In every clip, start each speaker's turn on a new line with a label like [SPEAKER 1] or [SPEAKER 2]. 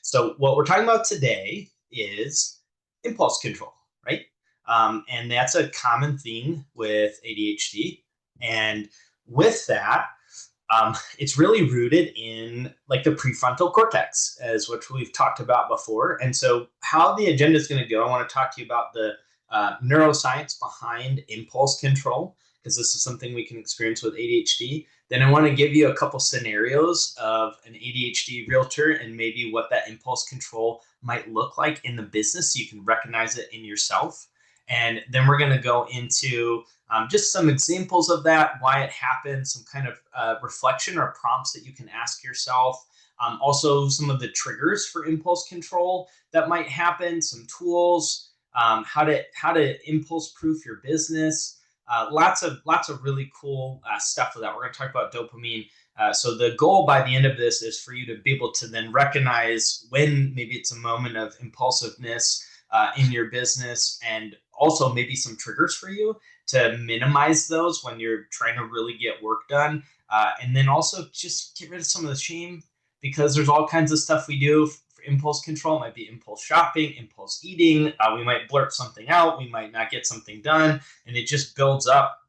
[SPEAKER 1] So what we're talking about today is impulse control, right? And that's a common theme with ADHD. And with that, it's really rooted in like the prefrontal cortex, as which we've talked about before. And so, how the agenda is going to go, I want to talk to you about the neuroscience behind impulse control, because this is something we can experience with ADHD. Then I want to give you a couple scenarios of an ADHD realtor and maybe what that impulse control might look like in the business so you can recognize it in yourself. And then we're going to go into just some examples of that, why it happens, some kind of reflection or prompts that you can ask yourself. Also, some of the triggers for impulse control that might happen, some tools, how to impulse proof your business. Lots of really cool stuff with that. We're going to talk about dopamine. So the goal by the end of this is for you to be able to then recognize when maybe it's a moment of impulsiveness in your business, and also maybe some triggers for you to minimize those when you're trying to really get work done. And then also just get rid of some of the shame, because there's all kinds of stuff we do for impulse control. It might be impulse shopping, impulse eating. We might blurt something out. We might not get something done, and it just builds up,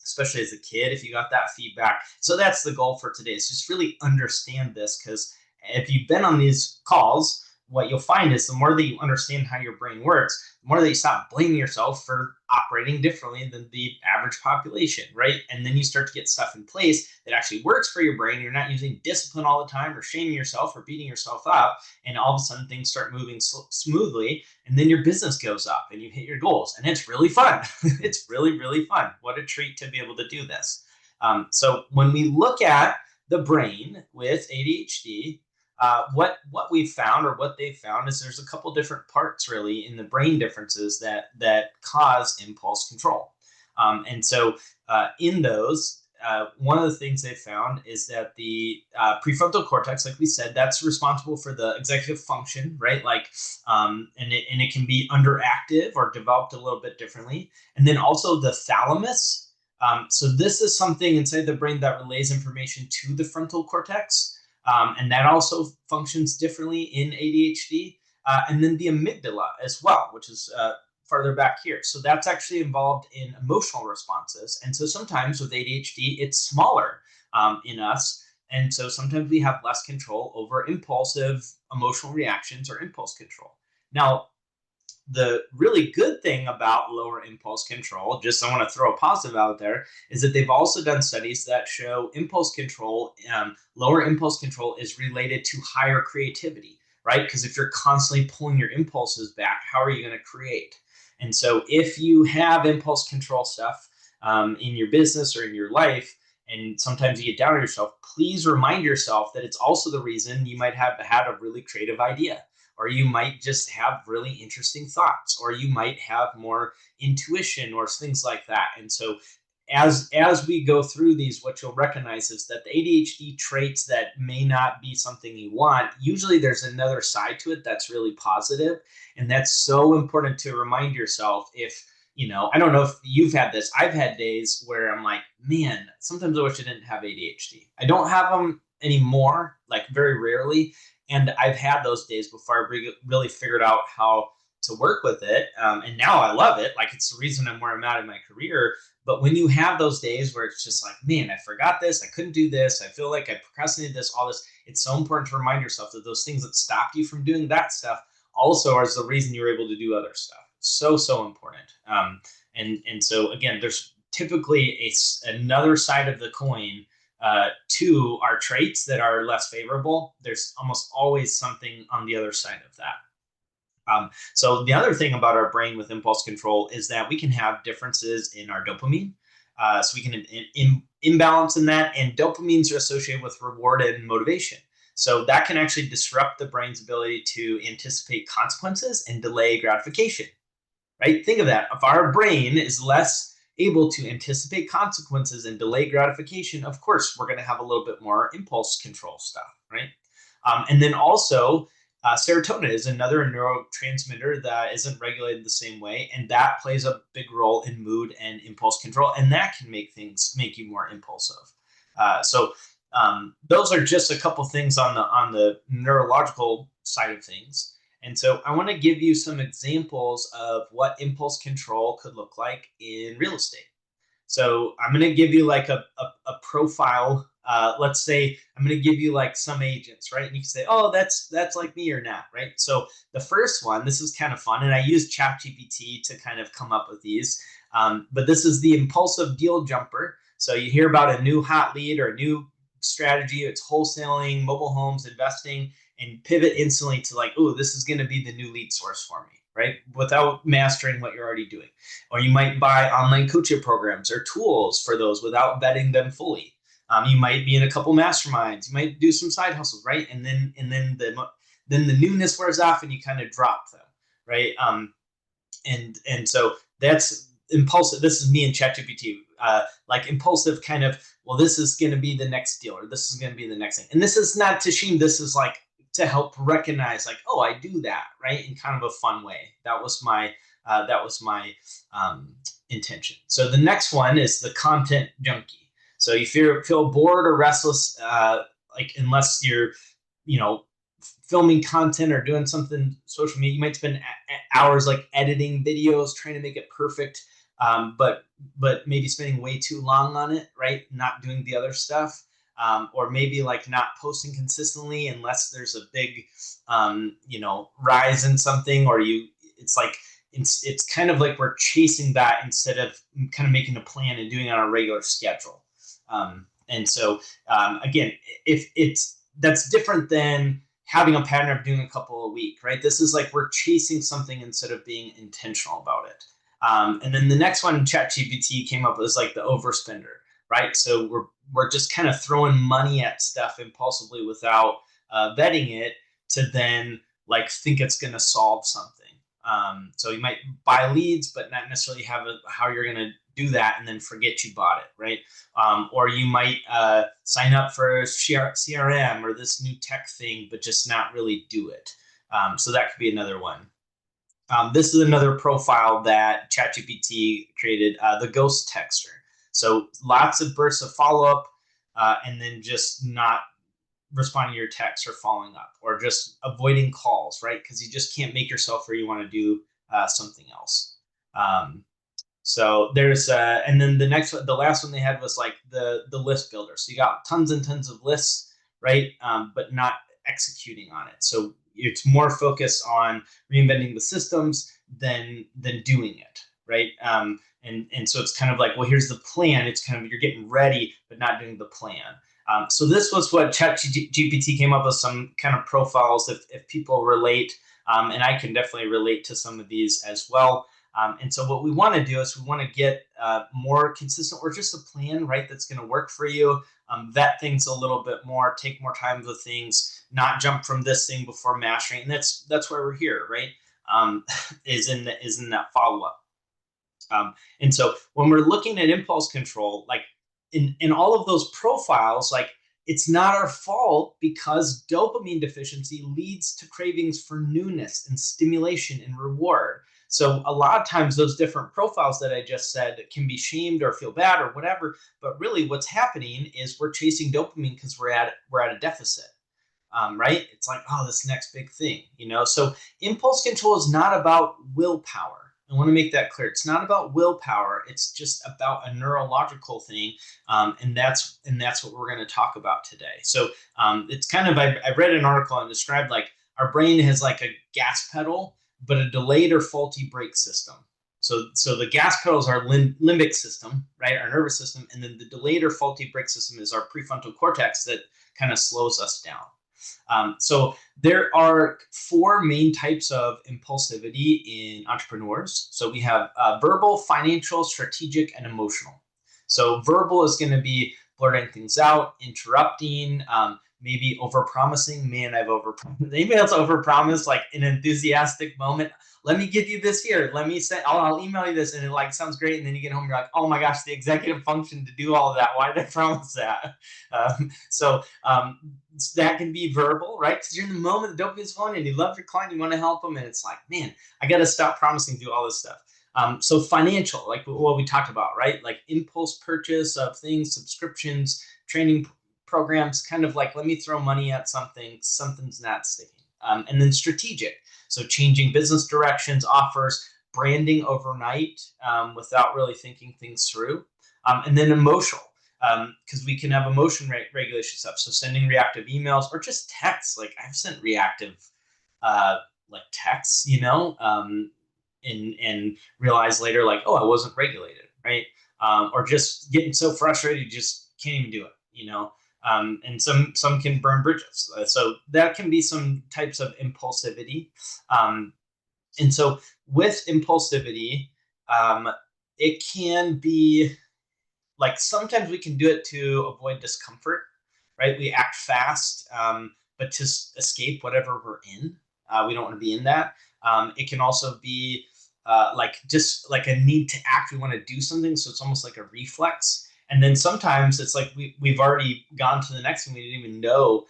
[SPEAKER 1] especially as a kid, if you got that feedback. So that's the goal for today, is just really understand this, because if you've been on these calls, what you'll find is the more that you understand how your brain works, the more that you stop blaming yourself for operating differently than the average population, right? And then you start to get stuff in place that actually works for your brain. You're not using discipline all the time or shaming yourself or beating yourself up. And all of a sudden things start moving smoothly. And then your business goes up and you hit your goals. And it's really fun. It's really, really fun. What a treat to be able to do this. So when we look at the brain with ADHD, what we've found, or what they've found, is there's a couple different parts really in the brain differences that cause impulse control. And so in those, one of the things they found is that the prefrontal cortex, like we said, that's responsible for the executive function, right? Like, and it can be underactive or developed a little bit differently. And then also the thalamus. So this is something inside the brain that relays information to the frontal cortex. And that also functions differently in ADHD. And then the amygdala as well, which is farther back here. So that's actually involved in emotional responses. And so sometimes with ADHD, it's smaller in us. And so sometimes we have less control over impulsive emotional reactions or impulse control. Now, the really good thing about lower impulse control, just I want to throw a positive out there, is that they've also done studies that show impulse control, lower impulse control is related to higher creativity, right? Because if you're constantly pulling your impulses back, how are you going to create? And so if you have impulse control stuff in your business or in your life, and sometimes you get down on yourself, please remind yourself that it's also the reason you might have had a really creative idea, or you might just have really interesting thoughts, or you might have more intuition or things like that. And so as we go through these, what you'll recognize is that the ADHD traits that may not be something you want, usually there's another side to it that's really positive. And that's so important to remind yourself. If I don't know if you've had this. I've had days where I'm like, man, sometimes I wish I didn't have ADHD. I don't have them anymore, like very rarely. And I've had those days before I really figured out how to work with it. And now I love it. Like, it's the reason I'm where I'm at in my career. But when you have those days where it's just like, man, I forgot this, I couldn't do this, I feel like I procrastinated this, all this, it's so important to remind yourself that those things that stopped you from doing that stuff also are the reason you're able to do other stuff. So important. And so again, there's typically another side of the coin to our traits that are less favorable. There's almost always something on the other side of that. So the other thing about our brain with impulse control is that we can have differences in our dopamine. So we can imbalance in that, and dopamines are associated with reward and motivation. So that can actually disrupt the brain's ability to anticipate consequences and delay gratification, right? Think of that. If our brain is less able to anticipate consequences and delay gratification, of course, we're going to have a little bit more impulse control stuff, right? And then also, serotonin is another neurotransmitter that isn't regulated the same way, and that plays a big role in mood and impulse control, and that can make you more impulsive. So those are just a couple things on the neurological side of things. And so I want to give you some examples of what impulse control could look like in real estate. So I'm going to give you like a profile. Let's say I'm going to give you like some agents, right? And you can say, oh, that's like me or not, right? So the first one, this is kind of fun. And I used ChatGPT to kind of come up with these. But this is the impulsive deal jumper. So you hear about a new hot lead or a new strategy. It's wholesaling, mobile homes, investing, and pivot instantly to like, oh, this is going to be the new lead source for me, right? Without mastering what you're already doing. Or you might buy online coaching programs or tools for those without vetting them fully. You might be in a couple masterminds. You might do some side hustles, right? And then the newness wears off and you kind of drop them, right? And so that's impulsive. This is me and ChatGPT, like impulsive kind of, well, this is going to be the next deal, or this is going to be the next thing. And this is not to shame. This is like to help recognize, like, oh, I do that, right, in kind of a fun way. That was my intention. So the next one is the content junkie. So you feel bored or restless, like unless you're, filming content or doing something social media, you might spend hours like editing videos, trying to make it perfect, but maybe spending way too long on it, right? Not doing the other stuff. Or maybe like not posting consistently unless there's a big, rise in something, or it's like, it's kind of like we're chasing that instead of kind of making a plan and doing it on a regular schedule. And so, again, that's different than having a pattern of doing a couple a week, right? This is like we're chasing something instead of being intentional about it. And then the next one, ChatGPT came up with, like the overspender, right? So we're just kind of throwing money at stuff impulsively without vetting it to then like think it's going to solve something. So you might buy leads, but not necessarily have how you're going to do that and then forget you bought it, right? Or you might sign up for a CRM or this new tech thing, but just not really do it. So that could be another one. This is another profile that ChatGPT created, the ghost texter. So lots of bursts of follow-up, and then just not responding to your text or following up, or just avoiding calls, right? Because you just can't make yourself where you want to do something else. So there's, and then the last one they had was like the list builder. So you got tons and tons of lists, right? But not executing on it. So it's more focused on reinventing the systems than doing it, right? And so it's kind of like, well, here's the plan. It's kind of, you're getting ready, but not doing the plan. So this was what ChatGPT came up with, some kind of profiles if people relate, and I can definitely relate to some of these as well. And so what we want to do is we want to get more consistent, or just a plan, right, that's going to work for you. Vet things a little bit more, take more time with things, not jump from this thing before mastering. And that's why we're here, right? Is in that follow up. And so when we're looking at impulse control, like in all of those profiles, like it's not our fault, because dopamine deficiency leads to cravings for newness and stimulation and reward. So a lot of times those different profiles that I just said can be shamed or feel bad or whatever, but really what's happening is we're chasing dopamine because we're at a deficit, right? It's like, oh, this next big thing, So impulse control is not about willpower. I want to make that clear. It's not about willpower. It's just about a neurological thing, and that's what we're going to talk about today. So it's kind of, I read an article and described like our brain has like a gas pedal, but a delayed or faulty brake system. So the gas pedal is our limbic system, right, our nervous system, and then the delayed or faulty brake system is our prefrontal cortex that kind of slows us down. So there are four main types of impulsivity in entrepreneurs. So we have verbal, financial, strategic, and emotional. So verbal is going to be blurting things out, interrupting, maybe overpromising. Man, I've overpromised. Anybody else overpromised, like an enthusiastic moment? Let me give you this here. Let me say, I'll email you this, and it like sounds great. And then you get home, you're like, oh my gosh, the executive function to do all of that. Why did I promise that? So that can be verbal, right? Because you're in the moment, the dopamine's flowing, and you love your client, you want to help them, and it's like, man, I got to stop promising to do all this stuff. So financial, like what we talked about, right? Like impulse purchase of things, subscriptions, training programs, kind of like, let me throw money at something, something's not sticking. And then strategic. So changing business directions, offers, branding overnight without really thinking things through. And then emotional, because we can have emotion regulation stuff. So sending reactive emails or just texts. Like I've sent reactive like texts, and realize later like, oh, I wasn't regulated, right? Or just getting so frustrated you just can't even do it. And some can burn bridges. So that can be some types of impulsivity. And so with impulsivity, it can be like sometimes we can do it to avoid discomfort, right? We act fast, but to escape whatever we're in. We don't want to be in that. It can also be like just like a need to act. We want to do something, so it's almost like a reflex. And then sometimes it's like we've already gone to the next thing. We didn't even know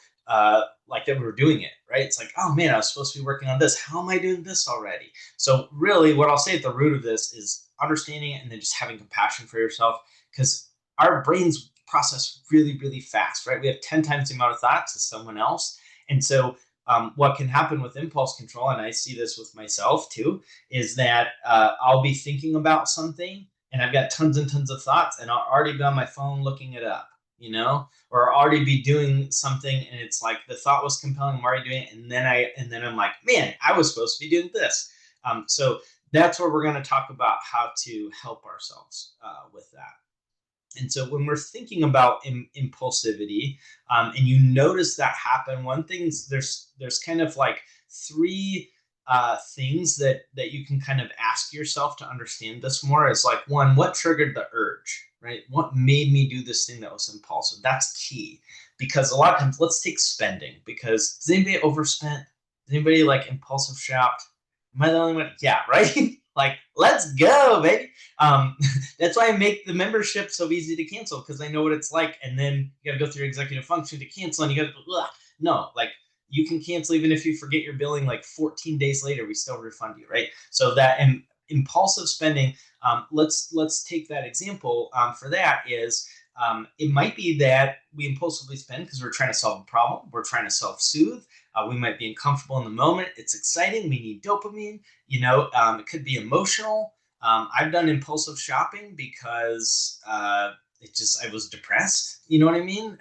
[SPEAKER 1] like that we were doing it, right? It's like, oh man, I was supposed to be working on this. How am I doing this already? So really, what I'll say at the root of this is understanding it and then just having compassion for yourself, because our brains process really, really fast, right? We have 10 times the amount of thoughts as someone else. And so what can happen with impulse control, and I see this with myself too, is that I'll be thinking about something and I've got tons and tons of thoughts and I'll already be on my phone looking it up, or already be doing something and it's like the thought was compelling, I'm already doing it, and then I'm like, man, I was supposed to be doing this. So that's where we're going to talk about how to help ourselves with that. And so when we're thinking about impulsivity, and you notice that happen, one thing is there's kind of like three things that you can kind of ask yourself to understand this more. Is like, one, what triggered the urge, right? What made me do this thing that was impulsive? That's key, because a lot of times, let's take spending, because has anybody overspent? Has anybody like impulsive shopped? Am I the only one? Yeah, right? Like, let's go, baby. That's why I make the membership so easy to cancel, because I know what it's like. And then you got to go through executive function to cancel, and you got to, no, like you can cancel even if you forget your billing like 14 days later, we still refund you, right? So that impulsive spending, let's take that example. For that is, it might be that we impulsively spend because we're trying to solve a problem. We're trying to self-soothe. We might be uncomfortable in the moment. It's exciting. We need dopamine. It could be emotional. I've done impulsive shopping because I was depressed. You know what I mean?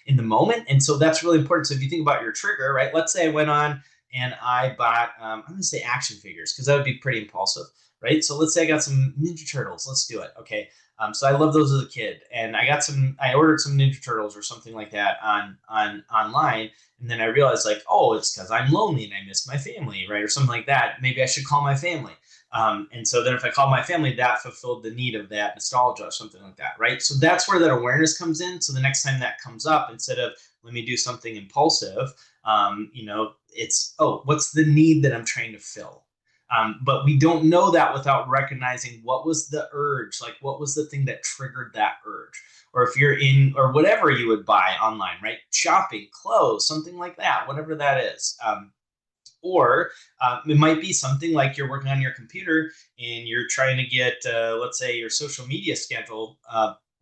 [SPEAKER 1] In the moment. And so that's really important. So if you think about your trigger, right? Let's say I went on and I bought, I'm going to say action figures, because that would be pretty impulsive, right? So let's say I got some Ninja Turtles. Let's do it. Okay. So I love those as a kid, and I ordered some Ninja Turtles or something like that on online. And then I realized like, oh, it's because I'm lonely and I miss my family, right? Or something like that. Maybe I should call my family. And so then if I call my family, that fulfilled the need of that nostalgia or something like that, right? So that's where that awareness comes in. So the next time that comes up, instead of let me do something impulsive, it's, oh, what's the need that I'm trying to fill? But we don't know that without recognizing what was the urge, like what was the thing that triggered that urge. Or if you're in, or whatever you would buy online, right? Shopping, clothes, something like that, whatever that is. Or it might be something like you're working on your computer and you're trying to get, let's say, your social media schedule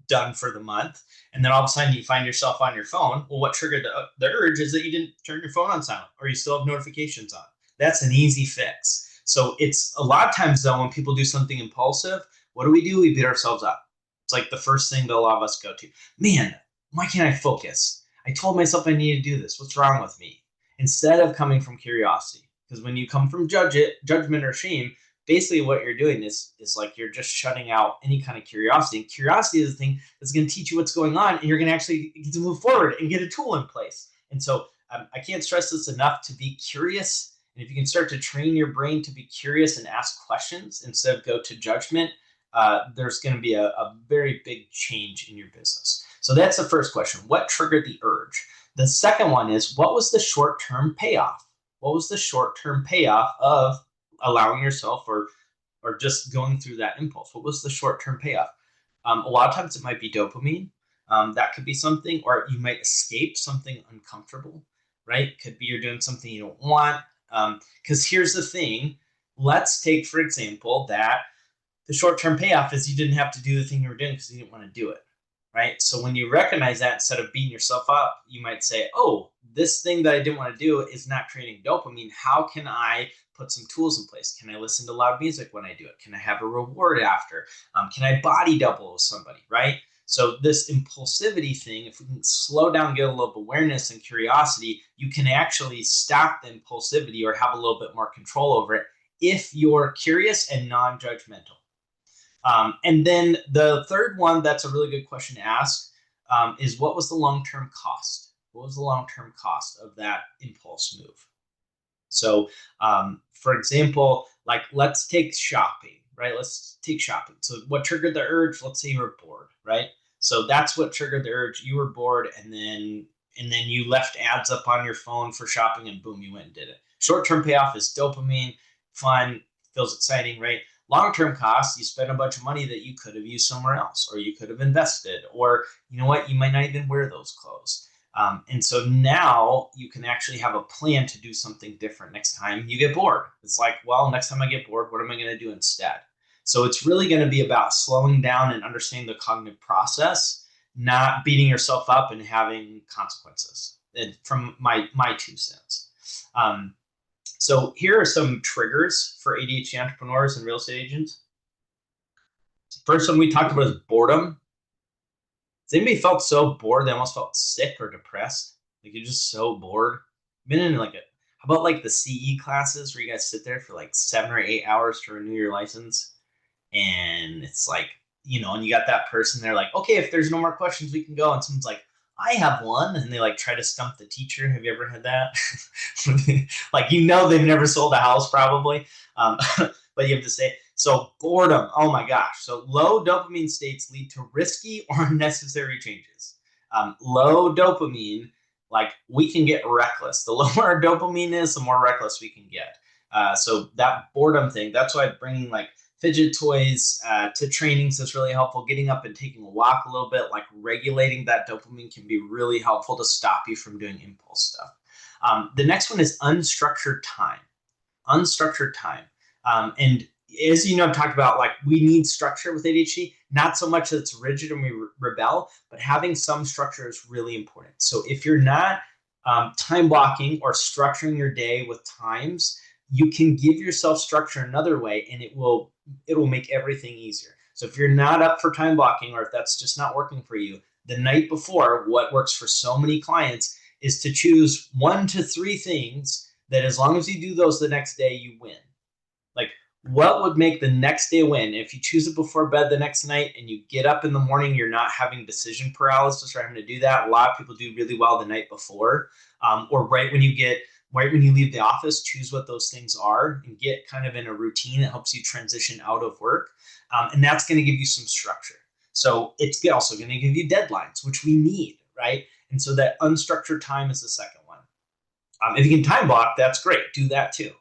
[SPEAKER 1] done for the month. And then all of a sudden you find yourself on your phone. Well, what triggered the urge is that you didn't turn your phone on silent, or you still have notifications on. That's an easy fix. So it's a lot of times though, when people do something impulsive, what do? We beat ourselves up. It's like the first thing that a lot of us go to. Man, why can't I focus? I told myself I need to do this. What's wrong with me? Instead of coming from curiosity. Because when you come from judgment or shame, basically what you're doing is like you're just shutting out any kind of curiosity. And curiosity is the thing that's going to teach you what's going on, and you're going to actually get to move forward and get a tool in place. And so I can't stress this enough, to be curious. And if you can start to train your brain to be curious and ask questions instead of go to judgment, there's going to be a very big change in your business. So that's the first question. What triggered the urge? The second one is, what was the short-term payoff? What was the short-term payoff of allowing yourself or just going through that impulse? What was the short-term payoff? A lot of times it might be dopamine. That could be something, or you might escape something uncomfortable, right? Could be you're doing something you don't want. Because here's the thing. Let's take, for example, that the short-term payoff is you didn't have to do the thing you were doing because you didn't want to do it. right? So when you recognize that, instead of beating yourself up, you might say, oh, this thing that I didn't want to do is not creating dopamine. How can I put some tools in place? Can I listen to loud music when I do it? Can I have a reward after? Can I body double with somebody, right? So this impulsivity thing, if we can slow down, get a little awareness and curiosity, you can actually stop the impulsivity or have a little bit more control over it if you're curious and non-judgmental. And then the third one, that's a really good question to ask, is what was the long-term cost? What was the long-term cost of that impulse move? So, for example, like let's take shopping, right? Let's take shopping. So what triggered the urge? Let's say you were bored, right? So that's what triggered the urge. You were bored, and then you left ads up on your phone for shopping, and boom, you went and did it. Short-term payoff is dopamine, fun, feels exciting, right? Long-term cost, you spend a bunch of money that you could have used somewhere else, or you could have invested, or you know what, you might not even wear those clothes. And so now you can actually have a plan to do something different next time you get bored. It's like, well, next time I get bored, what am I going to do instead? So it's really going to be about slowing down and understanding the cognitive process, not beating yourself up and having consequences. And from my 2 cents. So here are some triggers for ADHD entrepreneurs and real estate agents. First one we talked about is boredom. Has anybody felt so bored they almost felt sick or depressed? Like you're just so bored. Been in like how about like the CE classes where you guys sit there for like 7 or 8 hours to renew your license? And it's like, and you got that person there like, okay, if there's no more questions, we can go. And someone's like, I have one. And they like try to stump the teacher. Have you ever had that? Like, they've never sold a house probably. But you have to say, so boredom, oh my gosh. So low dopamine states lead to risky or unnecessary changes. Low dopamine, like we can get reckless. The lower our dopamine is, the more reckless we can get. So that boredom thing, that's why bringing like fidget toys to trainings is really helpful. Getting up and taking a walk a little bit, like regulating that dopamine can be really helpful to stop you from doing impulse stuff. The next one is unstructured time. Unstructured time. And as I've talked about, like we need structure with ADHD, not so much that it's rigid and we rebel, but having some structure is really important. So if you're not time blocking or structuring your day with times, you can give yourself structure another way, and it will make everything easier. So if you're not up for time blocking, or if that's just not working for you, the night before, what works for so many clients is to choose 1 to 3 things that as long as you do those the next day, you win. Like what would make the next day win? If you choose it before bed the next night and you get up in the morning, you're not having decision paralysis or having to do that. A lot of people do really well the night before, or right when you leave the office, choose what those things are and get kind of in a routine that helps you transition out of work. And that's going to give you some structure. So it's also going to give you deadlines, which we need, right? And so that unstructured time is the second one. If you can time block, that's great. Do that too,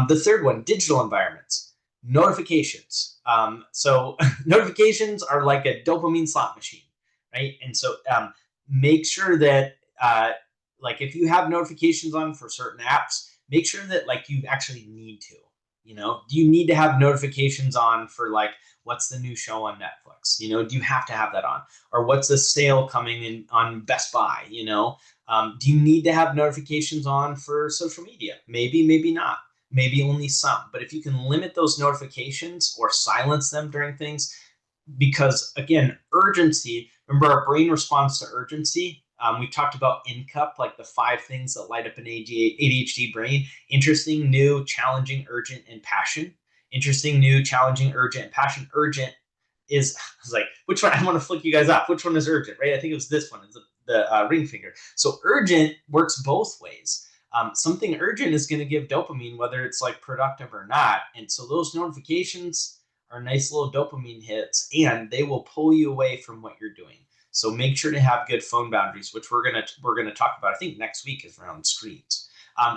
[SPEAKER 1] The third one, digital environments, notifications. So notifications are like a dopamine slot machine, right? And so make sure that like if you have notifications on for certain apps, make sure that like you actually need to, do you need to have notifications on for like, what's the new show on Netflix? Do you have to have that on? Or what's the sale coming in on Best Buy? Do you need to have notifications on for social media? Maybe, maybe not. Maybe only some. But if you can limit those notifications or silence them during things, because again, urgency, remember our brain responds to urgency. We talked about NCUP, like the 5 things that light up an ADHD brain: interesting, new, challenging, urgent, and passion. Interesting, new, challenging, urgent, and passion. Urgent is, I was like, which one? I want to flick you guys off. Which one is urgent, right? I think it was this one. It's the ring finger. So urgent works both ways. Something urgent is going to give dopamine, whether it's like productive or not. And so those notifications are nice little dopamine hits, and they will pull you away from what you're doing. So make sure to have good phone boundaries, which we're gonna talk about. I think next week is around screens.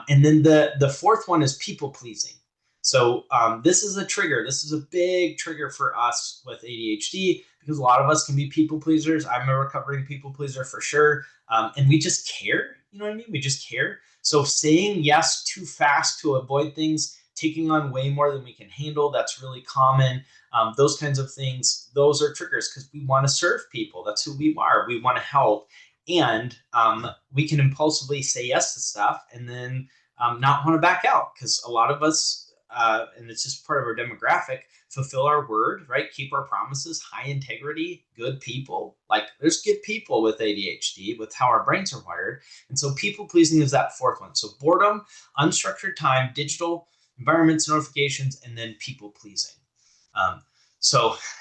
[SPEAKER 1] And then the fourth one is people pleasing. So this is a trigger. This is a big trigger for us with ADHD because a lot of us can be people pleasers. I'm a recovering people pleaser for sure, and we just care. You know what I mean? We just care. So saying yes too fast to avoid things taking on way more than we can handle. That's really common. Those kinds of things, those are triggers because we want to serve people. That's who we are. We want to help. And we can impulsively say yes to stuff and then not want to back out, because a lot of us, and it's just part of our demographic, fulfill our word, right? Keep our promises, high integrity, good people. Like, there's good people with ADHD with how our brains are wired. And so people pleasing is that fourth one. So boredom, unstructured time, digital environments, notifications, and then people pleasing. Um,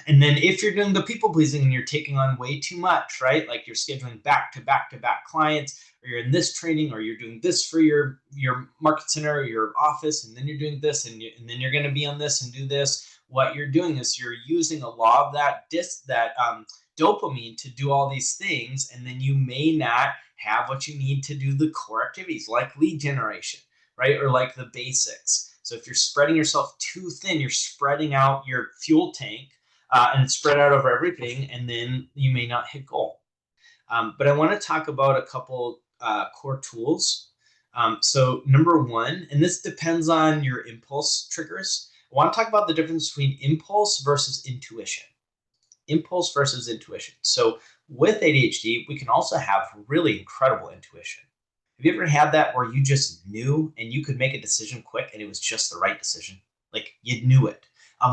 [SPEAKER 1] and then if you're doing the people pleasing and you're taking on way too much, right? Like you're scheduling back to back to back clients, or you're in this training, or you're doing this for your market center or your office, and then you're doing this, and then you're going to be on this and do this. What you're doing is you're using a lot of that dopamine to do all these things, and then you may not have what you need to do the core activities like lead generation, right? Or like the basics. So if you're spreading yourself too thin, you're spreading out your fuel tank, and it's spread out over everything, and then you may not hit goal. But I want to talk about a couple core tools. So number one, and this depends on your impulse triggers, I want to talk about the difference between impulse versus intuition. Impulse versus intuition. So with ADHD, we can also have really incredible intuition. Have you ever had that where you just knew and you could make a decision quick and it was just the right decision? Like, you knew it.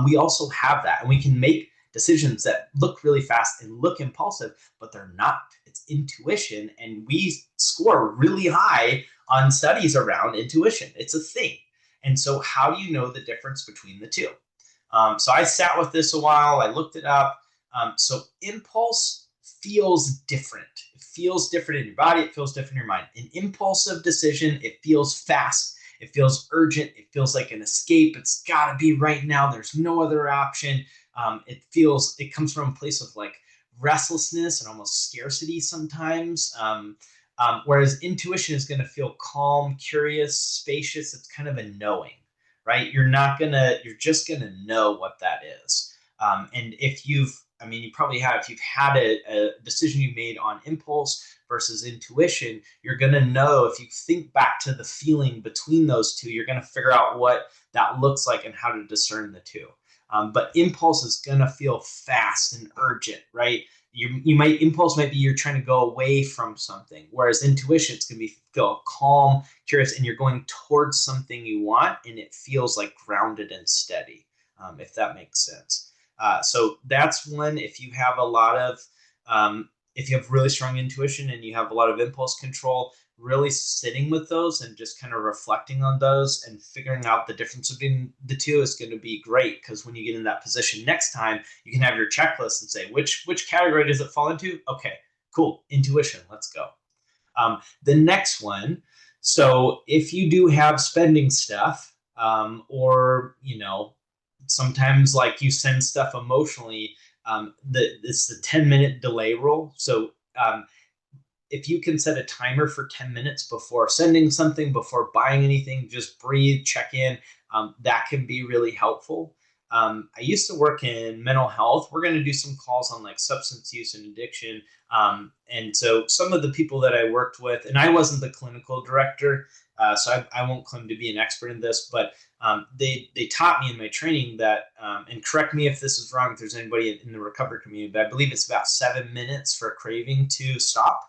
[SPEAKER 1] We also have that, and we can make decisions that look really fast and look impulsive, but they're not. It's intuition, and we score really high on studies around intuition. It's a thing. And so how do you know the difference between the two? So I sat with this a while. I looked it up. So impulse feels different. It feels different in your body. It feels different in your mind. An impulsive decision, it feels fast. It feels urgent. It feels like an escape. It's got to be right now. There's no other option. It comes from a place of like restlessness and almost scarcity sometimes. Whereas intuition is going to feel calm, curious, spacious. It's kind of a knowing, right? You're just going to know what that is. And you probably have, if you've had a decision you made on impulse versus intuition, you're going to know, if you think back to the feeling between those two, you're going to figure out what that looks like and how to discern the two. But impulse is going to feel fast and urgent, right? Impulse might be you're trying to go away from something, whereas intuition, it's going to feel calm, curious, and you're going towards something you want, and it feels like grounded and steady, if that makes sense. So that's one. If you have if you have really strong intuition and you have a lot of impulse control, really sitting with those and just kind of reflecting on those and figuring out the difference between the two is going to be great, because when you get in that position next time, you can have your checklist and say, which category does it fall into? Okay, cool. Intuition. Let's go. The next one. So if you do have spending stuff, or, sometimes like you send stuff emotionally, it's the 10-minute delay rule. So if you can set a timer for 10 minutes before sending something, before buying anything, just breathe, check in, that can be really helpful. I used to work in mental health. We're going to do some calls on like substance use and addiction. And so some of the people that I worked with, and I wasn't the clinical director, so I won't claim to be an expert in this, but they taught me in my training that, and correct me if this is wrong, if there's anybody in the recovery community, but I believe it's about 7 minutes for a craving to stop,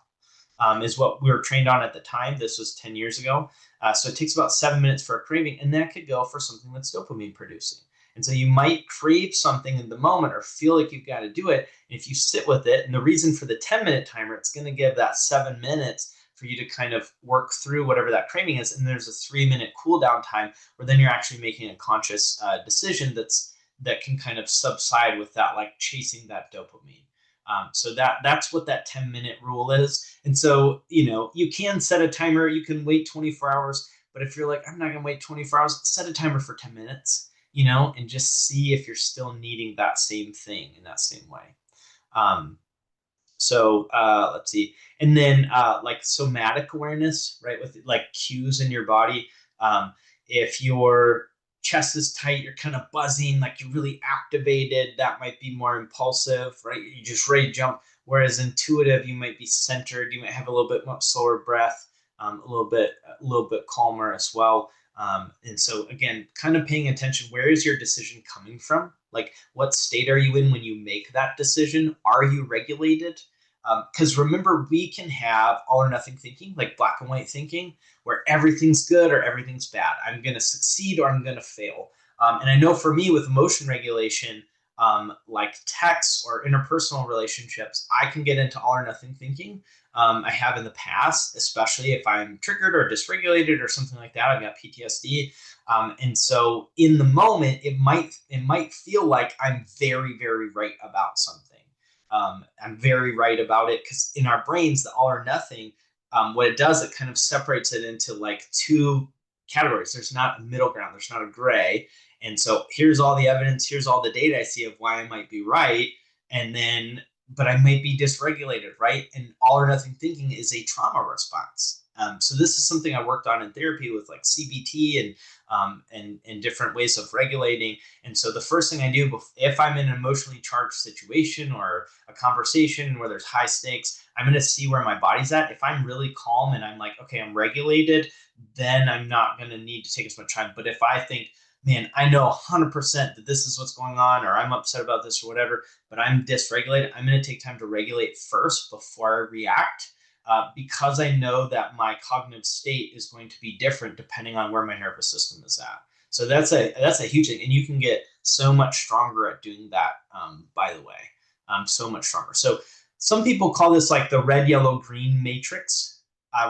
[SPEAKER 1] is what we were trained on at the time. This was 10 years ago. So it takes about 7 minutes for a craving, and that could go for something that's dopamine producing. And so you might crave something in the moment or feel like you've got to do it. And if you sit with it, and the reason for the 10-minute timer, it's going to give that 7 minutes for you to kind of work through whatever that craving is. And there's a 3-minute cool down time where then you're actually making a conscious decision that can kind of subside with that, like chasing that dopamine. So that's what that 10-minute rule is. And so, you can set a timer, you can wait 24 hours, but if you're like, I'm not going to wait 24 hours, set a timer for 10 minutes, and just see if you're still needing that same thing in that same way. So let's see. And then like somatic awareness, right? With like cues in your body. If your chest is tight, you're kind of buzzing, like you're really activated, that might be more impulsive, right? You're just ready to jump. Whereas intuitive, you might be centered, you might have a little bit more slower breath, a little bit calmer as well. And so again, kind of paying attention, where is your decision coming from? Like, what state are you in when you make that decision? Are you regulated? Because remember, we can have all or nothing thinking, like black and white thinking, where everything's good or everything's bad. I'm going to succeed or I'm going to fail. And I know for me with emotion regulation, like texts or interpersonal relationships, I can get into all or nothing thinking. I have in the past, especially if I'm triggered or dysregulated or something like that. I've got PTSD, and so in the moment, it might feel like I'm very very right about something. I'm very right about it because in our brains, the all or nothing, what it does, it kind of separates it into like two categories. There's not a middle ground. There's not a gray. And so here's all the evidence. Here's all the data I see of why I might be right. And then but I might be dysregulated, right? And all or nothing thinking is a trauma response. So this is something I worked on in therapy with like CBT and different ways of regulating. And so the first thing I do if I'm in an emotionally charged situation or a conversation where there's high stakes, I'm going to see where my body's at. If I'm really calm and I'm like, okay, I'm regulated, then I'm not going to need to take as much time. But if I think, man, I know 100% that this is what's going on, or I'm upset about this or whatever, but I'm dysregulated, I'm going to take time to regulate first before I react, because I know that my cognitive state is going to be different depending on where my nervous system is at. So that's a huge thing, and you can get so much stronger at doing that. By the way, so much stronger. So some people call this like the red, yellow, green matrix,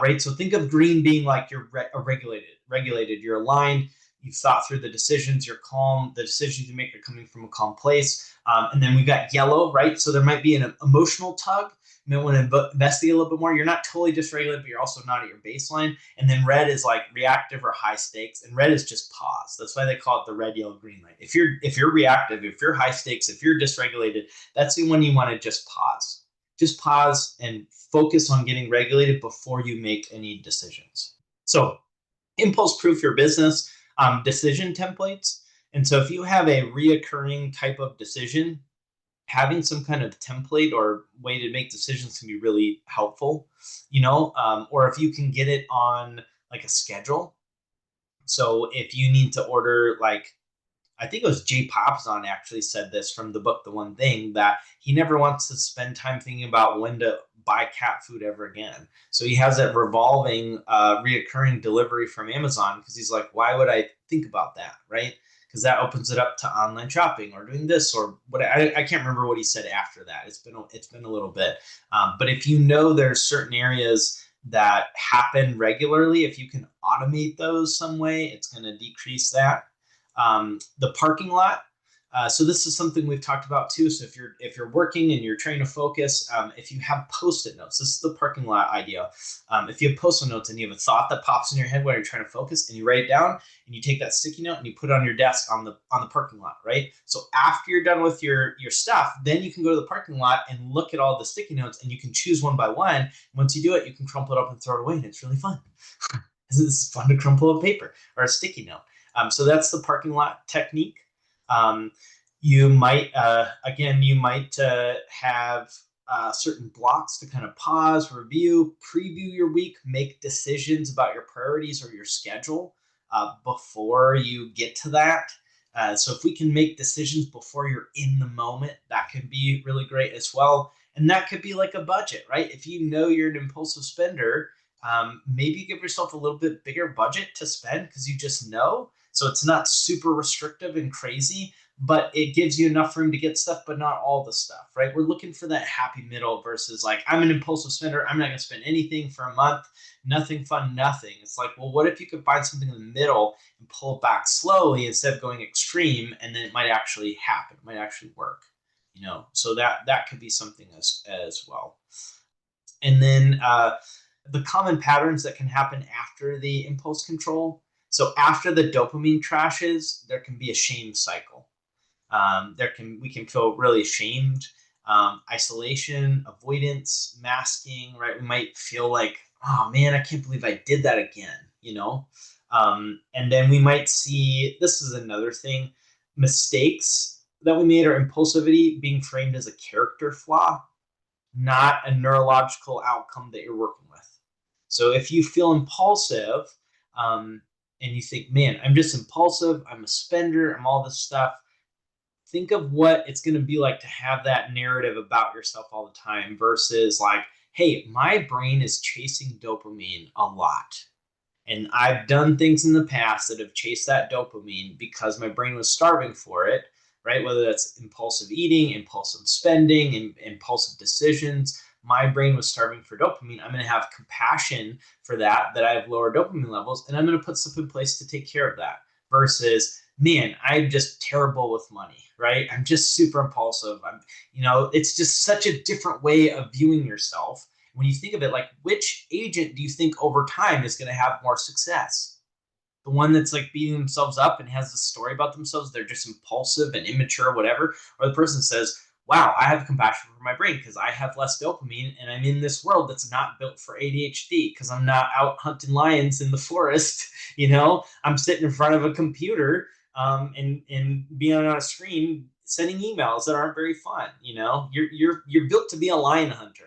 [SPEAKER 1] right? So think of green being like you're regulated, you're aligned, you've thought through the decisions, you're calm, the decisions you make are coming from a calm place. And then we've got yellow, right? So there might be an emotional tug. You might want to investigate a little bit more. You're not totally dysregulated, but you're also not at your baseline. And then red is like reactive or high stakes, and red is just pause. That's why they call it the red, yellow, green light. If you're reactive, if you're high stakes, if you're dysregulated, that's the one you want to just pause. Just pause and focus on getting regulated before you make any decisions. So impulse proof your business, decision templates. And so if you have a reoccurring type of decision, having some kind of template or way to make decisions can be really helpful, or if you can get it on like a schedule. So if you need to order, like, I think it was Jay Popzon actually said this from the book, The One Thing, that he never wants to spend time thinking about when to buy cat food ever again. So he has that revolving, reoccurring delivery from Amazon because he's like, why would I think about that, right? Because that opens it up to online shopping or doing this or what. I can't remember what he said after that. It's been a little bit, but if you know there's certain areas that happen regularly, if you can automate those some way, it's going to decrease that. The parking lot. So this is something we've talked about too. So if you're working and you're trying to focus, if you have post-it notes, this is the parking lot idea. If you have post-it notes and you have a thought that pops in your head while you're trying to focus, and you write it down, and you take that sticky note and you put it on your desk on the parking lot, right? So after you're done with your stuff, then you can go to the parking lot and look at all the sticky notes, and you can choose one by one. Once you do it, you can crumple it up and throw it away, and it's really fun. It's fun to crumple a paper or a sticky note. So that's the parking lot technique. You might, have certain blocks to kind of pause, review, preview your week, make decisions about your priorities or your schedule before you get to that. So if we can make decisions before you're in the moment, that can be really great as well. And that could be like a budget, right? If you know you're an impulsive spender, maybe give yourself a little bit bigger budget to spend because you just know. So it's not super restrictive and crazy, but it gives you enough room to get stuff, but not all the stuff, right? We're looking for that happy middle versus like, I'm an impulsive spender. I'm not going to spend anything for a month, nothing fun, nothing. It's like, well, what if you could find something in the middle and pull back slowly instead of going extreme, and then it might actually happen. It might actually work, so that could be something as well. And then the common patterns that can happen after the impulse control. So after the dopamine crashes, there can be a shame cycle. We can feel really ashamed, isolation, avoidance, masking, right? We might feel like, oh man, I can't believe I did that again, and then we might see, this is another thing, mistakes that we made or impulsivity being framed as a character flaw, not a neurological outcome that you're working with. So if you feel impulsive, um, and you think, man, I'm just impulsive, I'm a spender, I'm all this stuff. Think of what it's going to be like to have that narrative about yourself all the time versus like, hey, my brain is chasing dopamine a lot. And I've done things in the past that have chased that dopamine because my brain was starving for it, right? Whether that's impulsive eating, impulsive spending, impulsive decisions. My brain was starving for dopamine. I'm going to have compassion for that I have lower dopamine levels, and I'm going to put stuff in place to take care of that versus, man, I'm just terrible with money, right? I'm just super impulsive. It's just such a different way of viewing yourself when you think of it. Like, which agent do you think over time is going to have more success? The one that's like beating themselves up and has this story about themselves, they're just impulsive and immature, whatever, or the person says, wow, I have compassion for my brain because I have less dopamine and I'm in this world that's not built for ADHD because I'm not out hunting lions in the forest. I'm sitting in front of a computer and being on a screen sending emails that aren't very fun. You're built to be a lion hunter.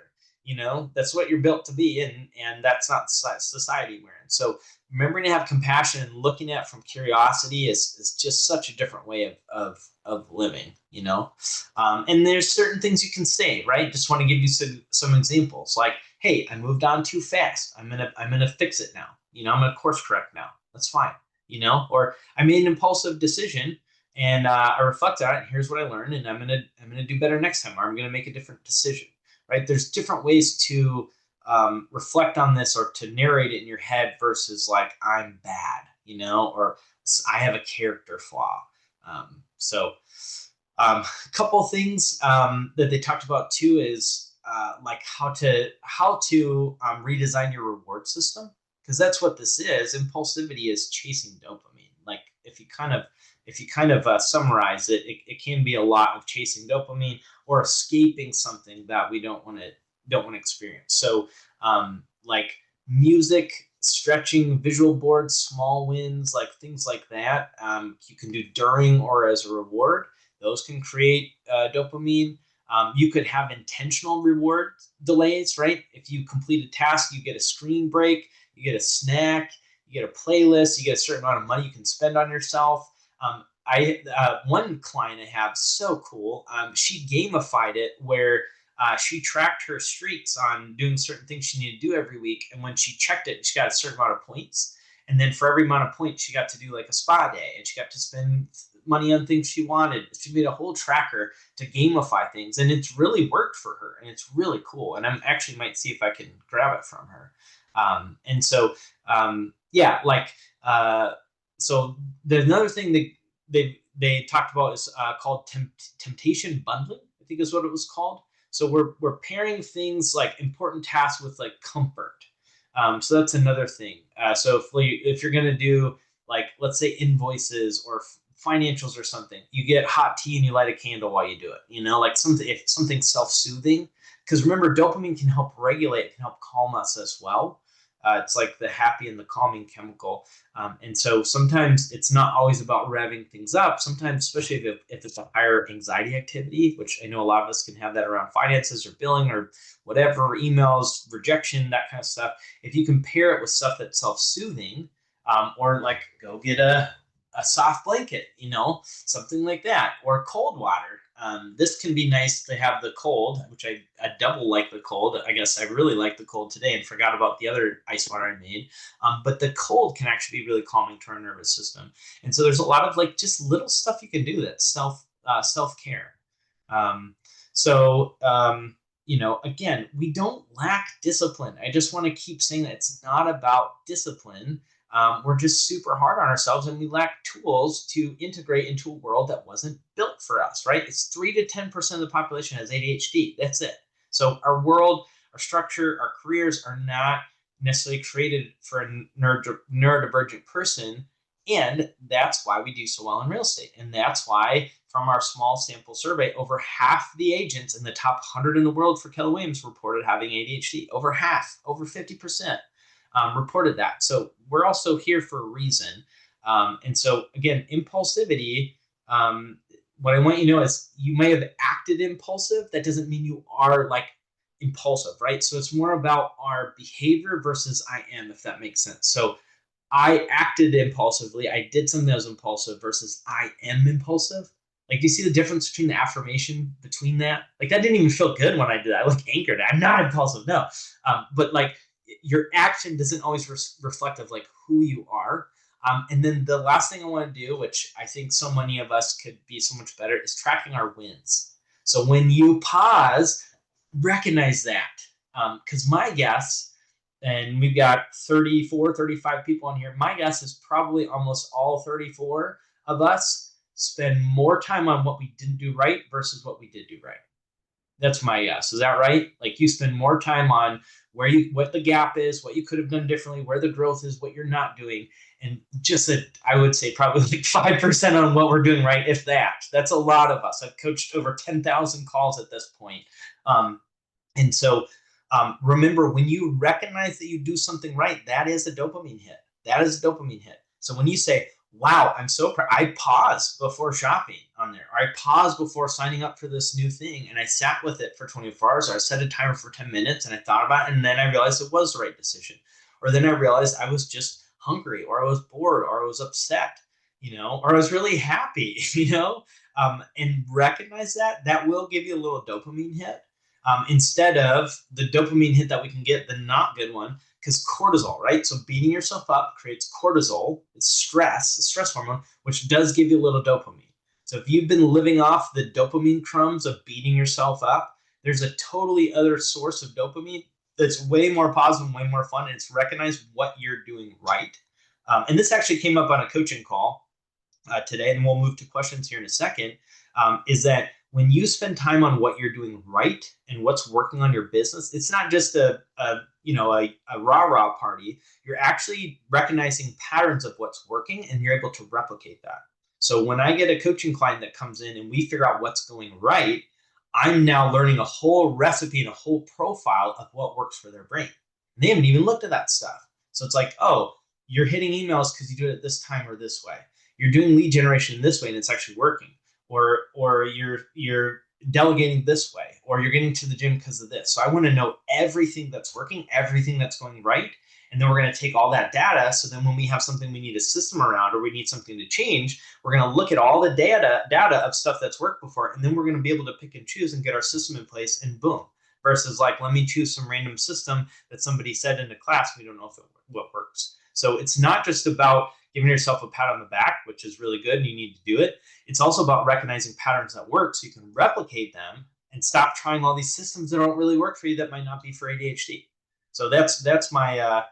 [SPEAKER 1] That's what you're built to be, and that's not society we're in. So remembering to have compassion and looking at it from curiosity is just such a different way of living. And there's certain things you can say, right? Just want to give you some examples, like, hey, I moved on too fast, I'm gonna fix it now. I'm gonna course correct now, that's fine. Or I made an impulsive decision and I reflect on it, here's what I learned, and I'm gonna do better next time, or I'm gonna make a different decision. Right? There's different ways to reflect on this or to narrate it in your head versus like, I'm bad, or I have a character flaw. A couple things that they talked about too is like how to redesign your reward system, because that's what this is. Impulsivity is chasing dopamine. Like, if you kind of summarize it can be a lot of chasing dopamine or escaping something that we don't want to experience. So like music, stretching, visual boards, small wins, like things like that, you can do during or as a reward. Those can create dopamine. You could have intentional reward delays, right? If you complete a task, you get a screen break, you get a snack, you get a playlist, you get a certain amount of money you can spend on yourself. I One client I have, so cool. She gamified it where she tracked her streaks on doing certain things she needed to do every week, and when she checked it, she got a certain amount of points. And then for every amount of points, she got to do like a spa day, and she got to spend money on things she wanted. She made a whole tracker to gamify things, and it's really worked for her, and it's really cool. And I'm actually might see if I can grab it from her. And so yeah, like so there's another thing that they talked about is called temptation bundling, I think is what it was called. So we're pairing things like important tasks with like comfort. So that's another thing. So if you're gonna do, like, let's say invoices or financials or something, you get hot tea and you light a candle while you do it. Like something self-soothing, because remember, dopamine can help regulate, can help calm us as well. It's like the happy and the calming chemical. And so sometimes it's not always about revving things up. Sometimes, especially if it's a higher anxiety activity, which I know a lot of us can have that around finances or billing or whatever, emails, rejection, that kind of stuff. If you can pair it with stuff that's self-soothing, or like go get a soft blanket, something like that, or cold water. This can be nice to have the cold, which I double like the cold. I guess I really like the cold today and forgot about the other ice water I made. But the cold can actually be really calming to our nervous system. And so there's a lot of like just little stuff you can do that's self-care. Again, we don't lack discipline. I just want to keep saying that it's not about discipline. We're just super hard on ourselves, and we lack tools to integrate into a world that wasn't built for us, right? It's 3 to 10% of the population has ADHD. That's it. So our world, our structure, our careers are not necessarily created for a neurodivergent person. And that's why we do so well in real estate. And that's why, from our small sample survey, over half the agents in the top 100 in the world for Keller Williams reported having ADHD. Over half, over 50%. Reported that. So we're also here for a reason. And so again, impulsivity, what I want you to know is you may have acted impulsive. That doesn't mean you are like impulsive, right? So it's more about our behavior versus I am, if that makes sense. So I acted impulsively. I did something that was impulsive versus I am impulsive. Like, do you see the difference between the affirmation between that? Like, that didn't even feel good when I did that. I like anchored. I'm not impulsive. No. But like your action doesn't always reflect of like who you are. And then the last thing I want to do, which I think so many of us could be so much better, is tracking our wins. So when you pause, recognize that. Because my guess, and we've got 34, 35 people on here, my guess is probably almost all 34 of us spend more time on what we didn't do right versus what we did do right. That's my guess. Is that right? Like you spend more time on what the gap is, what you could have done differently, where the growth is, what you're not doing, and just I would say probably like 5% on what we're doing right, if that. That's a lot of us. I've coached over 10,000 calls at this point. And so remember, when you recognize that you do something right, that is a dopamine hit. That is a dopamine hit. So when you say, wow, I'm so proud, I paused before shopping on there, or I paused before signing up for this new thing, and I sat with it for 24 hours, or I set a timer for 10 minutes, and I thought about it, and then I realized it was the right decision. Or then I realized I was just hungry, or I was bored, or I was upset, or I was really happy, and recognize that will give you a little dopamine hit. Instead of the dopamine hit that we can get, the not good one, because cortisol, right? So beating yourself up creates cortisol. It's stress, a stress hormone, which does give you a little dopamine. So if you've been living off the dopamine crumbs of beating yourself up, there's a totally other source of dopamine that's way more positive, way more fun, and it's recognize what you're doing right. And this actually came up on a coaching call today, and we'll move to questions here in a second, is that when you spend time on what you're doing right and what's working on your business, it's not just a rah-rah party. You're actually recognizing patterns of what's working, and you're able to replicate that. So when I get a coaching client that comes in and we figure out what's going right, I'm now learning a whole recipe and a whole profile of what works for their brain. And they haven't even looked at that stuff. So it's like, oh, you're hitting emails because you do it at this time or this way. You're doing lead generation this way and it's actually working. Or you're delegating this way, or you're getting to the gym because of this. So I want to know everything that's working, everything that's going right. And then we're going to take all that data. So then when we have something we need a system around, or we need something to change, we're going to look at all the data of stuff that's worked before. And then we're going to be able to pick and choose and get our system in place, and boom. Versus like, let me choose some random system that somebody said in a class. We don't know if what works. So it's not just about giving yourself a pat on the back, which is really good and you need to do it. It's also about recognizing patterns that work so you can replicate them and stop trying all these systems that don't really work for you that might not be for ADHD. So that's my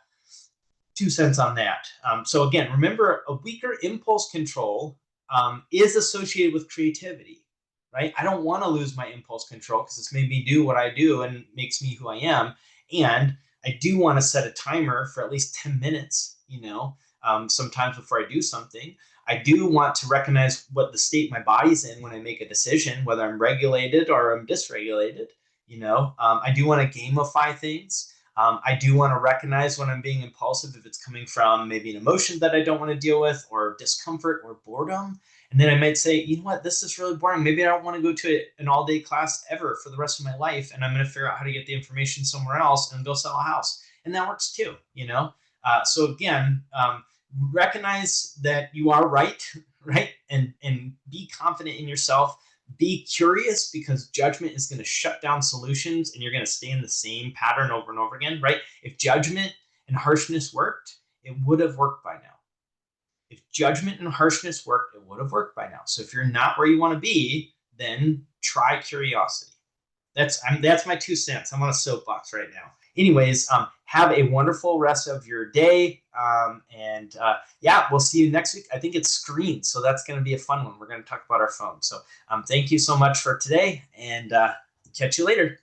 [SPEAKER 1] 2 cents on that. So again, remember, a weaker impulse control is associated with creativity, right? I don't want to lose my impulse control because it's made me do what I do and makes me who I am. And I do want to set a timer for at least 10 minutes, sometimes before I do something. I do want to recognize what the state my body's in when I make a decision, whether I'm regulated or I'm dysregulated. I do want to gamify things. I do want to recognize when I'm being impulsive, if it's coming from maybe an emotion that I don't want to deal with, or discomfort or boredom. And then I might say, you know what, this is really boring. Maybe I don't want to go to an all-day class ever for the rest of my life. And I'm going to figure out how to get the information somewhere else and go sell a house. And that works too, So again, recognize that you are right, right? And be confident in yourself. Be curious, because judgment is going to shut down solutions and you're going to stay in the same pattern over and over again, right? If judgment and harshness worked, it would have worked by now. If judgment and harshness worked, it would have worked by now. So if you're not where you want to be, then try curiosity. That's my 2 cents. I'm on a soapbox right now. Anyways, have a wonderful rest of your day. We'll see you next week. I think it's screens, so that's going to be a fun one. We're going to talk about our phone. So thank you so much for today, and catch you later.